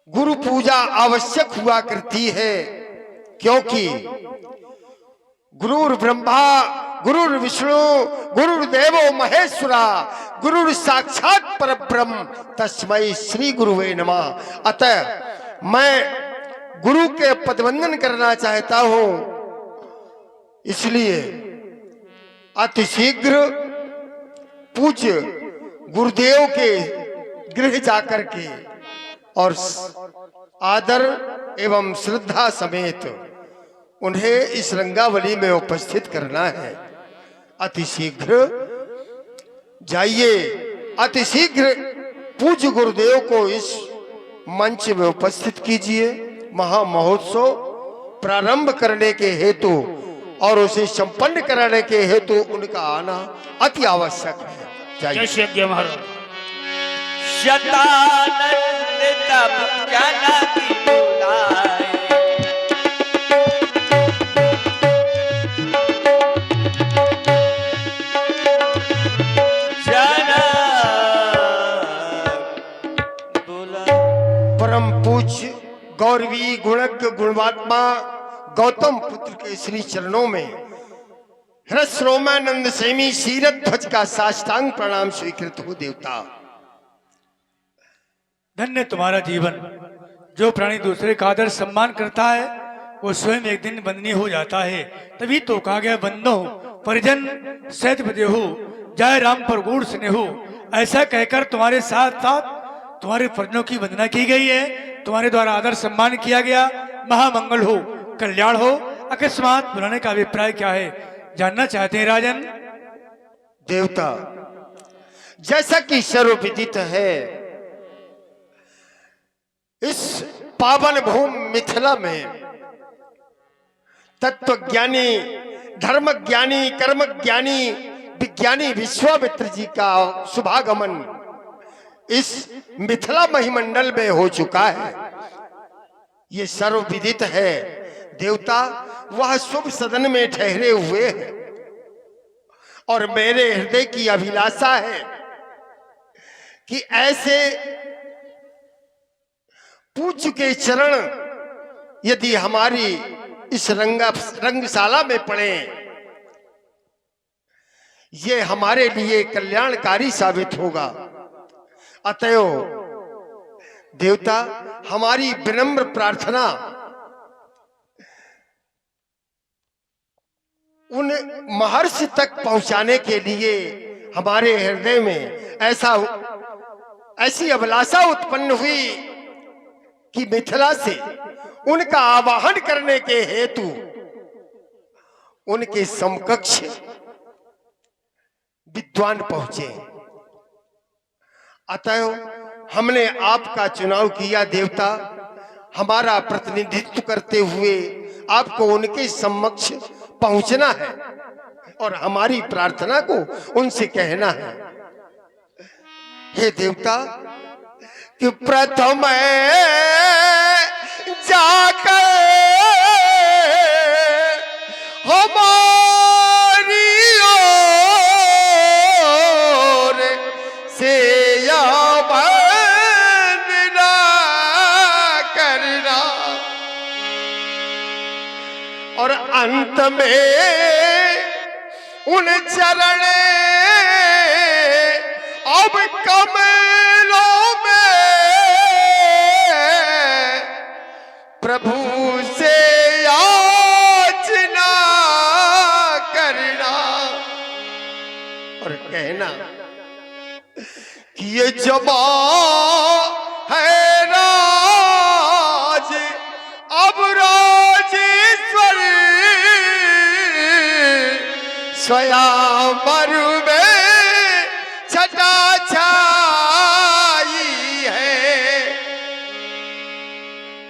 गुरु पूजा आवश्यक हुआ करती है, क्योंकि गुरुर् ब्रह्मा गुरुर् विष्णु गुरुर्देवो महेश्वरा गुरुर् साक्षात परब्रह्म तस्मै श्री गुरुवे नमः। अतः मैं गुरु के पदवंदन करना चाहता हूं, इसलिए अतिशीघ्र पूज्य गुरुदेव के गृह जाकर के और आदर एवं श्रद्धा समेत उन्हें इस रंगावली में उपस्थित करना है। अतिशीघ्र जाइए, अतिशीघ्र पूज्य गुरुदेव को इस मंच में उपस्थित कीजिए। महामहोत्सव प्रारंभ करने के हेतु और उसे संपन्न कराने के हेतु उनका आना अति आवश्यक है। जय महाराज। शतानंद तब जनकी बुलाए, परम पूज्य गौरवी गुणज्ञ गुणवात्मा गौतम पुत्र के श्री चरणों में हृदय रोमानंद सेमी सीरत ध्वज का साष्टांग प्रणाम स्वीकृत हो। देवता धन्य तुम्हारा जीवन। जो प्राणी दूसरे का आदर सम्मान करता है वो स्वयं एक दिन बंदनीय हो जाता है। तभी तो कहा गया बंदो परिजन सहित बदेहु जय राम पर गूढ़ स्नेहु। ऐसा कहकर तुम्हारे साथ साथ तुम्हारे परिजनों की वंदना की गई है, तुम्हारे द्वारा आदर सम्मान किया गया। महामंगल हो, कल्याण हो। अकस्मात बुलाने का अभिप्राय क्या है जानना चाहते हैं राजन? देवता, जैसा कि सर्वविदित है, इस पावन भूमि मिथिला में तत्वज्ञानी धर्म ज्ञानी कर्म ज्ञानी विज्ञानी विश्वामित्र जी का शुभागमन इस मिथिला महिमंडल में हो चुका है। ये सर्वविदित है। देवता, वह शुभ सदन में ठहरे हुए हैं और मेरे हृदय की अभिलाषा है कि ऐसे पूज्य के चरण यदि हमारी इस रंगशाला में पड़े, ये हमारे लिए कल्याणकारी साबित होगा। अतएव देवता, हमारी विनम्र प्रार्थना उन महर्षि तक पहुंचाने के लिए हमारे हृदय में ऐसी अभिलाषा उत्पन्न हुई कि मिथिला से उनका आवाहन करने के हेतु उनके समकक्ष विद्वान पहुंचे। अतएव हमने आपका चुनाव किया। देवता, हमारा प्रतिनिधित्व करते हुए आपको उनके समक्ष पहुंचना है और हमारी प्रार्थना को उनसे कहना है। हे देवता, कि प्रथम जाकर हमारी ओर से वंदना करना और अंत में उन चरण अब कमलों में प्रभु से याचना करना और कहना कि ये जमा है राज अब राजेश्वर स्वयंवर में छटा छाई है।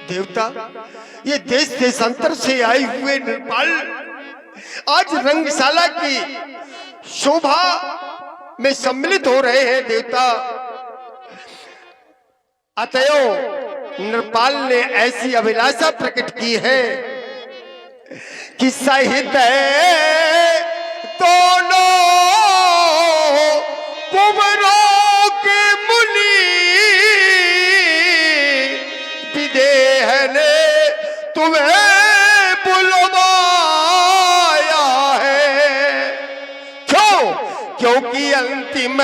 देवता, ये देश देशांतर से आए हुए नेपाल आज रंगशाला की शोभा में सम्मिलित हो रहे हैं। देवता, अतएव नेपाल ने ऐसी अभिलाषा प्रकट की है कि सहित दोनों कुंवरों के मुनि तुम्हें बुलवाया है। क्यों? क्योंकि अंतिम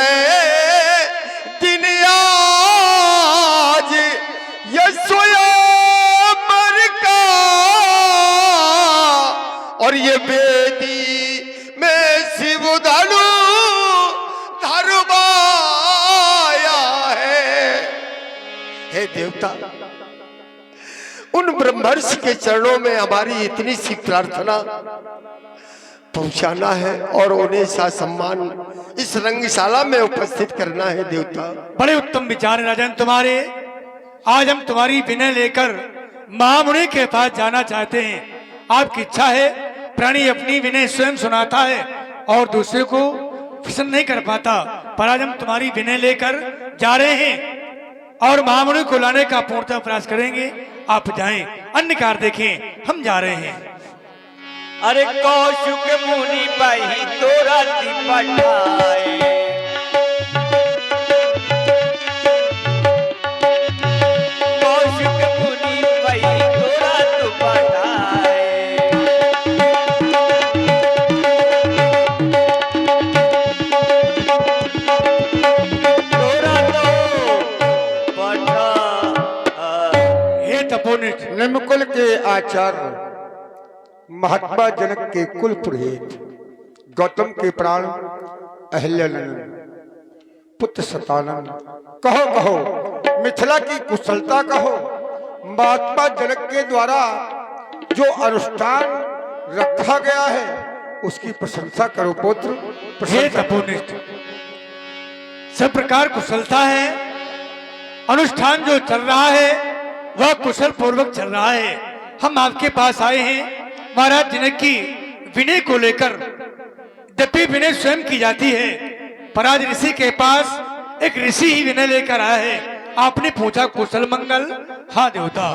दिन आज ये स्वयंवर का, और ये वेदी में शिव धनु धरवाया है। हे देवता, उन ब्रह्मर्षि के चरणों में हमारी इतनी सी प्रार्थना पहुंचाना है और उन्हें सा सम्मान इस रंगशाला में उपस्थित करना है। देवता, बड़े उत्तम विचार राजन तुम्हारे। आज हम तुम्हारी विनय लेकर महामुनि के पास जाना चाहते हैं। आपकी इच्छा है, प्राणी अपनी विनय स्वयं सुनाता है और दूसरे को पसंद नहीं कर पाता, पर आज हम तुम्हारी विनय लेकर जा रहे हैं और महामुनि को लाने का पूर्णतः प्रयास करेंगे। आप जाएं, अन्य कार्य देखें, हम जा रहे हैं। अरे कौशुक मुनि भाई तोरा ती पठाए, कौशुक मुनि भाई तोरा तू पठाए, तोरा तो पठाए। हे तपोनिष्ठ, निम्नकुल के आचार्य, महात्मा जनक के कुल पुरोहित, गौतम के प्राण अहिल्यानंद, पुत्र सतानंद, कहो कहो मिथिला की कुशलता कहो। महात्मा जनक के द्वारा जो अनुष्ठान रखा गया है उसकी प्रशंसा करो पुत्र, हे प्रशंसा। तपोनिष्ठ, सब प्रकार कुशलता है। अनुष्ठान जो चल रहा है वह कुशल पूर्वक चल रहा है। हम आपके पास आए हैं महाराज जनक की विनय को लेकर। यद्यपि विनय स्वयं की जाती है, पर आज ऋषि के पास एक ऋषि ही विनय लेकर आया है। आपने पूछा कुशल मंगल? हाँ देवता,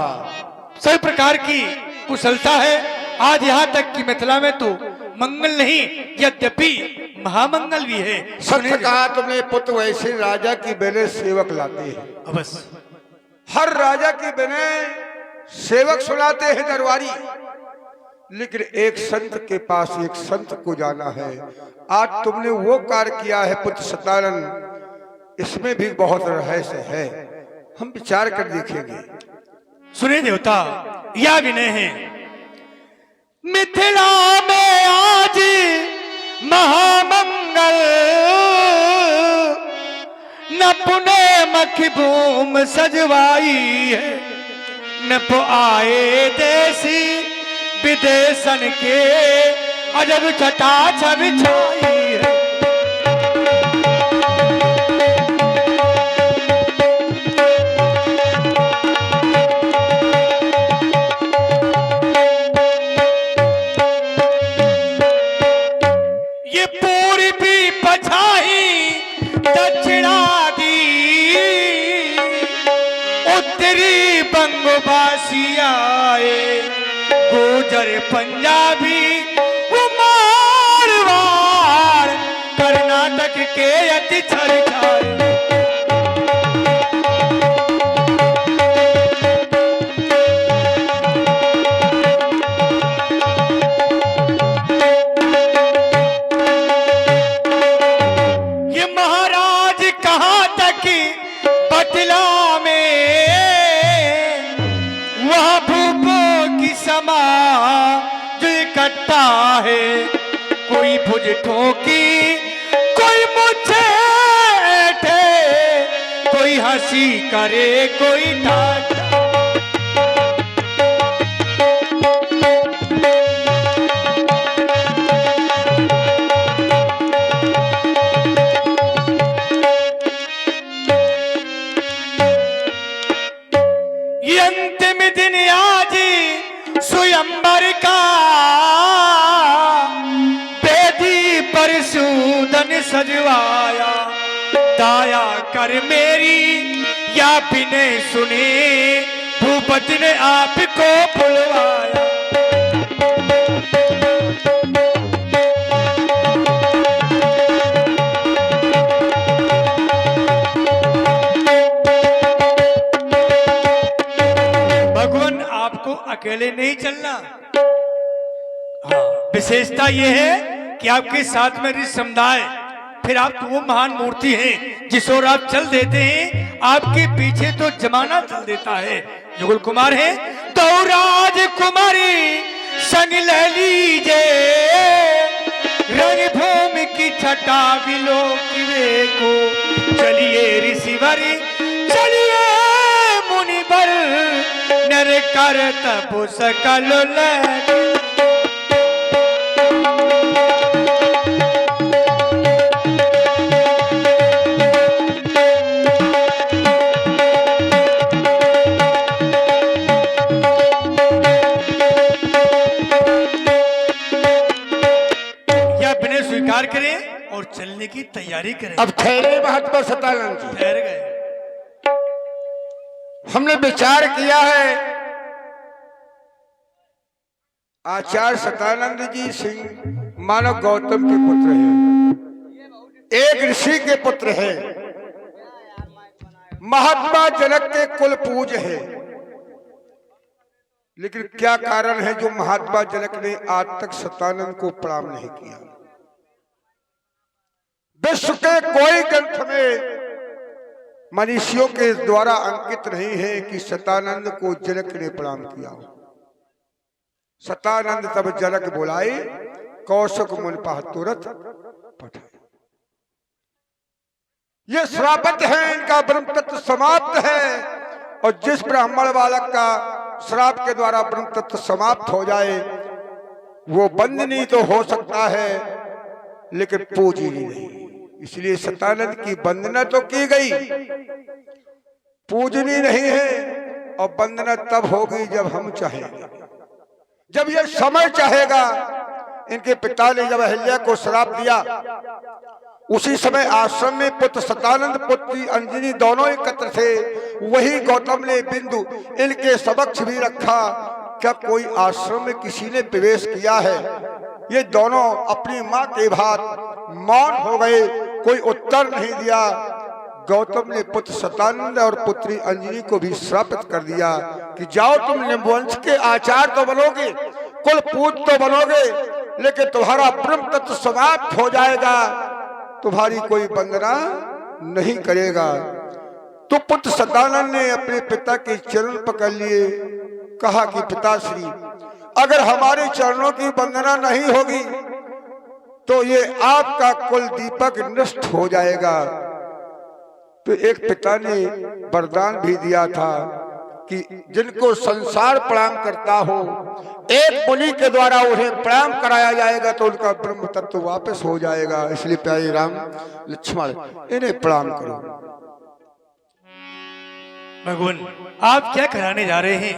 सभी प्रकार की कुशलता है। आज यहाँ तक कि मिथिला में तो मंगल नहीं, यद्यपि महामंगल भी है। सत्य कहा तुमने पुत्र, वैसे राजा की बेने सेवक लाते हैं। अवश्य, हर राजा की बेने सेवक सुनाते हैं दरबारी, लेकिन एक संत के पास एक संत को जाना है। आज तुमने वो कार्य किया है पुत्र सतानंद, इसमें भी बहुत रहस्य है, हम विचार कर देखेंगे। सुनिए देवता, यह विनय है। मिथिला में आज महामंगल, न पुणे मखी भूम सजवाई है, न पो आए देसी विदेशन के अजब छटा छवि छाई है। ये पूर्वी पछाई दक्षिणा दी, उत्तरी बंगवासी आए, गुजर पंजाबी वो मारवाड़, कर्नाटक के अति छाए। ये महाराज कहाँ तक बटला में, वहाँ भूपों की समा जो इकट्ठा है, कोई भुज ठोकी, कोई मुझे ऐठे, कोई हंसी करे, कोई ठाठा। ये अंतिम दिन आज स्वयंवर का, बेदी पर सूदन सजवाया, दाया कर मेरी या बिने सुने, भूपति ने आपको बुलवाया। भगवान आपको अकेले नहीं चलना। हाँ, विशेषता यह है कि आपके साथ में ऋषि समुदाय, फिर आप तो वो महान मूर्ति हैं जिस ओर आप चल देते हैं, आपके पीछे तो जमाना चल देता है। जुगल कुमार है तो राजकुमारी संग ले लीजे, रंग भूमि की छटा बिलो किवे को, चलिए ऋषिवरी चलिए मुनिवर, नर कर तप सकल लगे। स्वीकार करें और चलने की तैयारी करें। अब ठहरे महात्मा सतानंद जी, ठहर गए। हमने विचार किया है आचार्य सतानंद जी सिंह मानव गौतम के पुत्र हैं, एक ऋषि के पुत्र हैं, महात्मा जनक के कुल पूज है। लेकिन क्या कारण है जो महात्मा जनक ने आज तक सतानंद को प्रणाम नहीं किया? विश्व के कोई ग्रंथ में मनीषियों के द्वारा अंकित नहीं है कि सतानंद को जनक ने प्रणाम किया। सतानंद तब जनक बुलाए, कौशिक मुनि पाह तुरंत पठाए। ये श्रापित है, इनका ब्रह्म तत्व समाप्त है। और जिस ब्राह्मण बालक का श्राप के द्वारा ब्रह्म तत्व समाप्त हो जाए, वो बंदनी तो हो सकता है लेकिन पूजनीय नहीं। इसलिए सतानंद की वंदना तो की गई, पूजनी नहीं है। और वंदना तब होगी जब हम चाहेंगे, जब ये समय चाहेगा। इनके पिता ने जब अहिल्या को श्राप दिया, उसी समय आश्रम में पुत्र सतानंद पुत्री अंजनी दोनों एकत्र थे। वही गौतम ने बिंदु इनके समक्ष भी रखा। क्या कोई आश्रम में किसी ने प्रवेश किया है? ये दोनों अपनी मां के भात मौन हो गए, कोई उत्तर नहीं दिया। गौतम ने पुत्र सतानंद और पुत्री अंजनी को भी श्रापित कर दिया कि जाओ, तुम निम्बवंश के आचार्य तो बनोगे, कुल पूज तो बनोगे, लेकिन तुम्हारा ब्रह्म तत्व समाप्त हो जाएगा, तुम्हारी कोई वंदना नहीं करेगा। तो पुत्र सतानंद ने अपने पिता के चरण पकड़ लिए, कहा कि पिताश्री, अगर हमारे चरणों की वंदना नहीं होगी तो ये आपका कुल दीपक नष्ट हो जाएगा। तो एक पिता ने वरदान भी दिया था कि जिनको संसार प्रणाम करता हो, एक मुनि के द्वारा उन्हें प्रणाम कराया जाएगा तो उनका ब्रह्म तत्व वापस हो जाएगा। इसलिए प्यारे राम लक्ष्मण, इन्हें प्रणाम करो। भगवान, आप क्या कराने जा रहे हैं?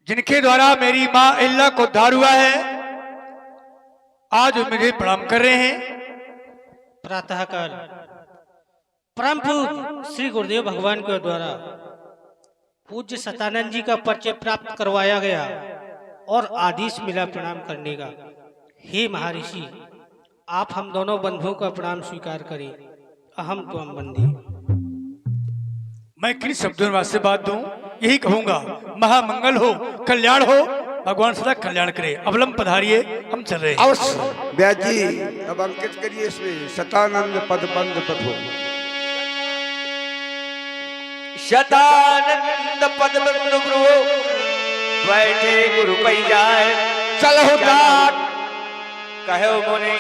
जिनके द्वारा मेरी मां अहिल्या को उद्धार हुआ है, आज मुझे प्रणाम कर रहे हैं। प्रातःकाल परम पूज्य श्री गुरुदेव भगवान के द्वारा पूज्य सतानंद जी का परिचय प्राप्त करवाया गया और आदेश मिला प्रणाम करने का। हे महर्षि, आप हम दोनों बंधुओं का प्रणाम स्वीकार करें। अहम त्वम बंदी। मैं किन शब्दों में आपसे बात दूं? यही कहूंगा, महामंगल हो, कल्याण हो, भगवान सदा कल्याण करे। अवलंब पधारिए, हम चल रहे हैं। अवश्य व्यास जी, अब अंकित करिए इसमें सतानंद पद बंद पठो। शतानंद पद बंद प्रभु, बैठे गुरु पै जाए, चलो डाट कहो मुनि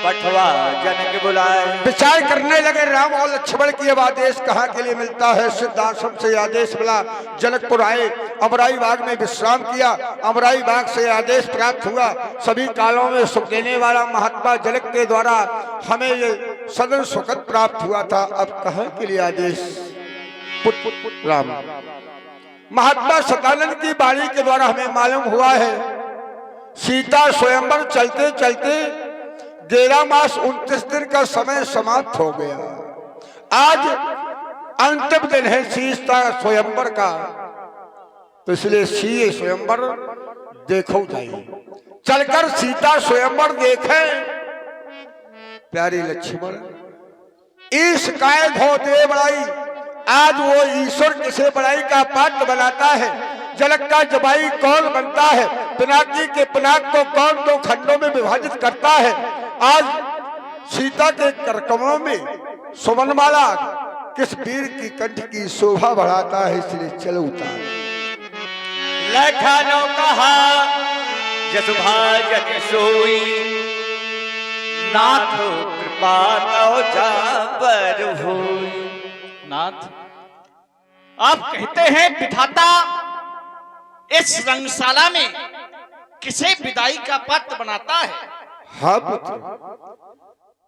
पठवा जनक बुलाए। विचार करने लगे राम और लक्ष्मण की। अब आदेश कहाँ के लिए मिलता है? सिद्धाश्रम से आदेश मिला, जनकपुर आए, अमराई बाग में विश्राम किया। अमराई बाग से आदेश प्राप्त हुआ, सभी कालों में सुख देने वाला महात्मा जनक के द्वारा हमें ये सदन सुखद प्राप्त हुआ था। अब कहाँ के लिए आदेश? राम महात्मा सतानंद की बाणी के द्वारा हमें मालूम हुआ है, सीता स्वयंवर चलते चलते 11 मास 29 दिन का समय समाप्त हो गया। आज अंतिम दिन है सीता स्वयंवर का, तो इसलिए सी स्वयंवर देखो जाइए, चलकर सीता स्वयंवर देखें। प्यारे लक्ष्मण, ईश काय धो दे बड़ाई, आज वो ईश्वर किसे बड़ाई का पात्र बनाता है, जनक का जबाई कौन बनता है, पिनाकी के पिनाक को कौन दो खंडों में विभाजित करता है। आज सीता के करकमों में सुमनमाला किस वीर की कंठ की शोभा बढ़ाता है, इसलिए चलो उतार। लखनऊ कहा जस भाजन सोई, नाथ कृपा तौ जाबर होई। नाथ, आप कहते हैं विधाता इस रंगशाला में किसे विदाई का पात्र बनाता है। हाँ पुत्र,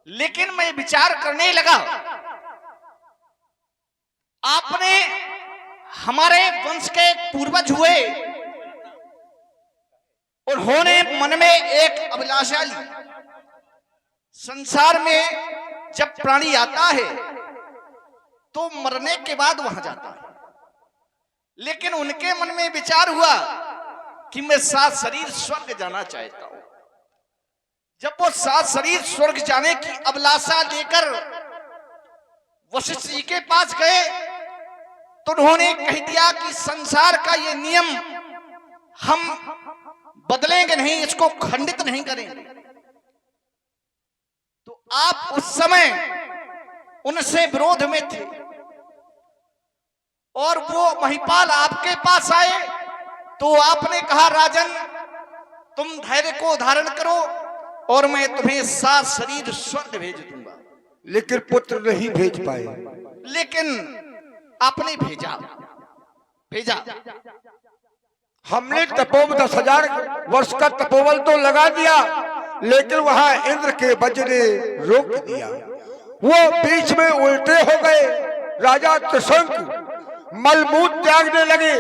लेकिन मैं विचार करने लगा, आपने हमारे वंश के पूर्वज हुए, उन्होंने मन में एक अभिलाषा ली। संसार में जब प्राणी आता है तो मरने के बाद वहां जाता है, लेकिन उनके मन में विचार हुआ कि मैं सात शरीर स्वर्ग जाना चाहता हूं। जब वो सात शरीर स्वर्ग जाने की अभिलाषा लेकर वशिष्ठ जी के पास गए तो उन्होंने कह दिया कि संसार का ये नियम हम बदलेंगे नहीं, इसको खंडित नहीं करेंगे। तो आप उस समय उनसे विरोध में थे और वो महिपाल आपके पास आए तो आपने कहा, राजन तुम धैर्य को धारण करो और मैं तुम्हें सात शरीर स्वर्ग भेज दूंगा। लेकिन पुत्र नहीं भेज पाए। लेकिन आपने भेजा। हमने तपोवन 10,000 वर्ष का तपोबल तो लगा दिया, लेकिन वहां इंद्र के वज्र ने रोक दिया। वो बीच में उल्टे हो गए। राजा त्रिशंकु मलमूत त्यागने लगे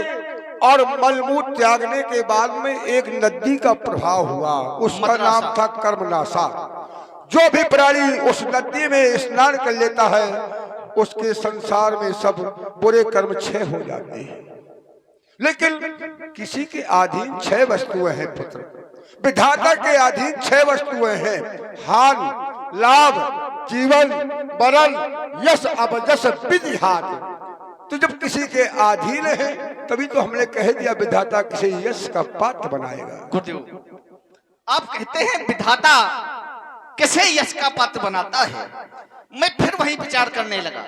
और मलमूत त्यागने के बाद में एक नदी का प्रभाव हुआ, उसका नाम था कर्मनाशा। जो भी प्राणी उस नदी में स्नान कर लेता है उसके संसार में सब बुरे कर्म क्षय हो जाते हैं। लेकिन किसी के अधीन 6 वस्तुएं हैं पुत्र, विधाता के अधीन 6 वस्तुएं हैं, हानि, लाभ, जीवन, मरण, यश, अपयश, विधिहात। तो जब किसी के अधीन है तभी तो हमने कह दिया विधाता किसी यश का पात्र बनाएगा। गुरुदेव, आप कहते हैं विधाता किसे यश का पात्र बनाता है। मैं फिर वही विचार करने लगा।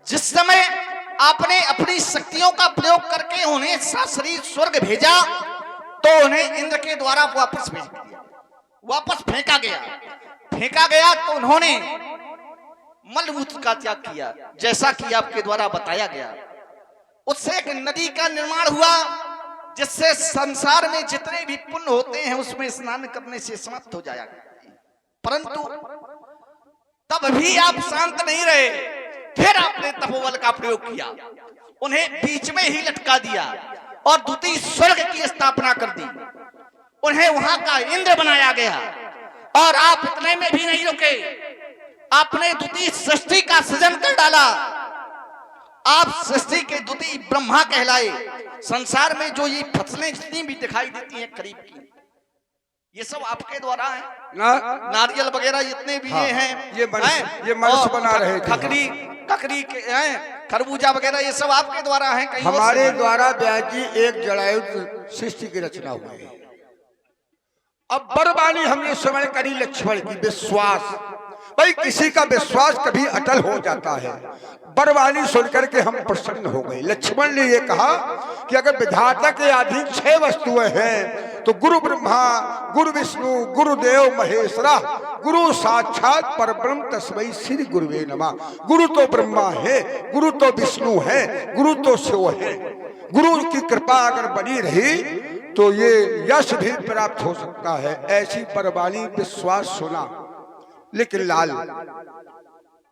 जिस समय आपने अपनी शक्तियों का प्रयोग करके उन्हें सात शरीर स्वर्ग भेजा तो उन्हें इंद्र के द्वारा वापस भेज दिया, वापस फेंका गया तो उन्होंने मलमूत्र का त्याग किया, जैसा कि आपके द्वारा बताया गया। उससे एक नदी का निर्माण हुआ जिससे संसार में जितने भी पुण्य होते हैं उसमें स्नान करने से समाप्त हो जाया। परंतु तब भी आप शांत नहीं रहे, फिर आपने तपोबल का प्रयोग किया, उन्हें बीच में ही लटका दिया और द्वितीय स्वर्ग की स्थापना कर दी। उन्हें वहां का इंद्र बनाया गया और आप इतने में भी नहीं रुके, आपने द्वितीय सृष्टि का सृजन कर डाला। आप सृष्टि के द्वितीय ब्रह्मा कहलाए। संसार में जो ये फसलें जितनी भी दिखाई देती हैं करीब की, ये सब आपके द्वारा है। नारियल वगैरह जितने भी हाँ, हैं ये मनुष्य बना रहे थे। ककड़ी के खरबूजा वगैरह ये सब आपके द्वारा है। कहीं हमारे द्वारा व्यास जी एक जड़ायुध सृष्टि की रचना हुई है। अब बरबानी हमने समय करी लक्ष्मण की, विश्वास। भाई किसी का विश्वास कभी अटल हो जाता है। बरवानी सुनकर के हम प्रसन्न हो गए। लक्ष्मण ने ये कहा कि अगर विधाता के अधीन 6 वस्तुएं हैं तो गुरु ब्रह्मा, गुरु विष्णु, गुरुदेव महेश्वरा, गुरु साक्षात परब्रह्म तस्मै श्री गुरुवे नमः। गुरु तो ब्रह्मा है, गुरु तो विष्णु है, गुरु तो शिव है। गुरु की कृपा अगर बनी रही तो ये यश भी प्राप्त हो सकता है। ऐसी परवानी विश्वास सुना। लेकिन लाल,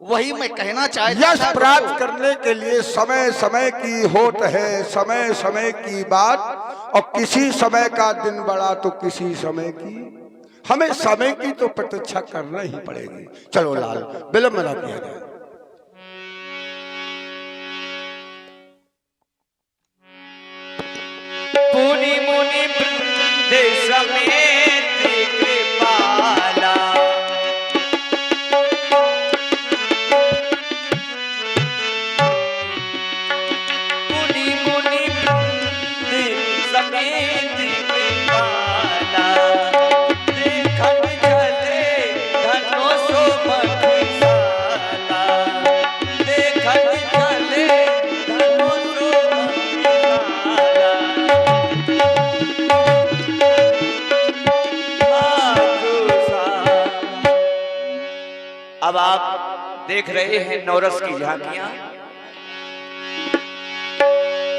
वही मैं कहना चाहता यश प्राप्त करने के लिए समय समय की होत है, समय समय की बात, और किसी समय का दिन बड़ा तो किसी समय की, हमें समय की तो प्रतीक्षा करना ही पड़ेगी। चलो लाल, विलंब न किया जाए। पुनि मुनि वृंद समेत कृपाला, अब आप देख रहे हैं नौरस की झांकियां।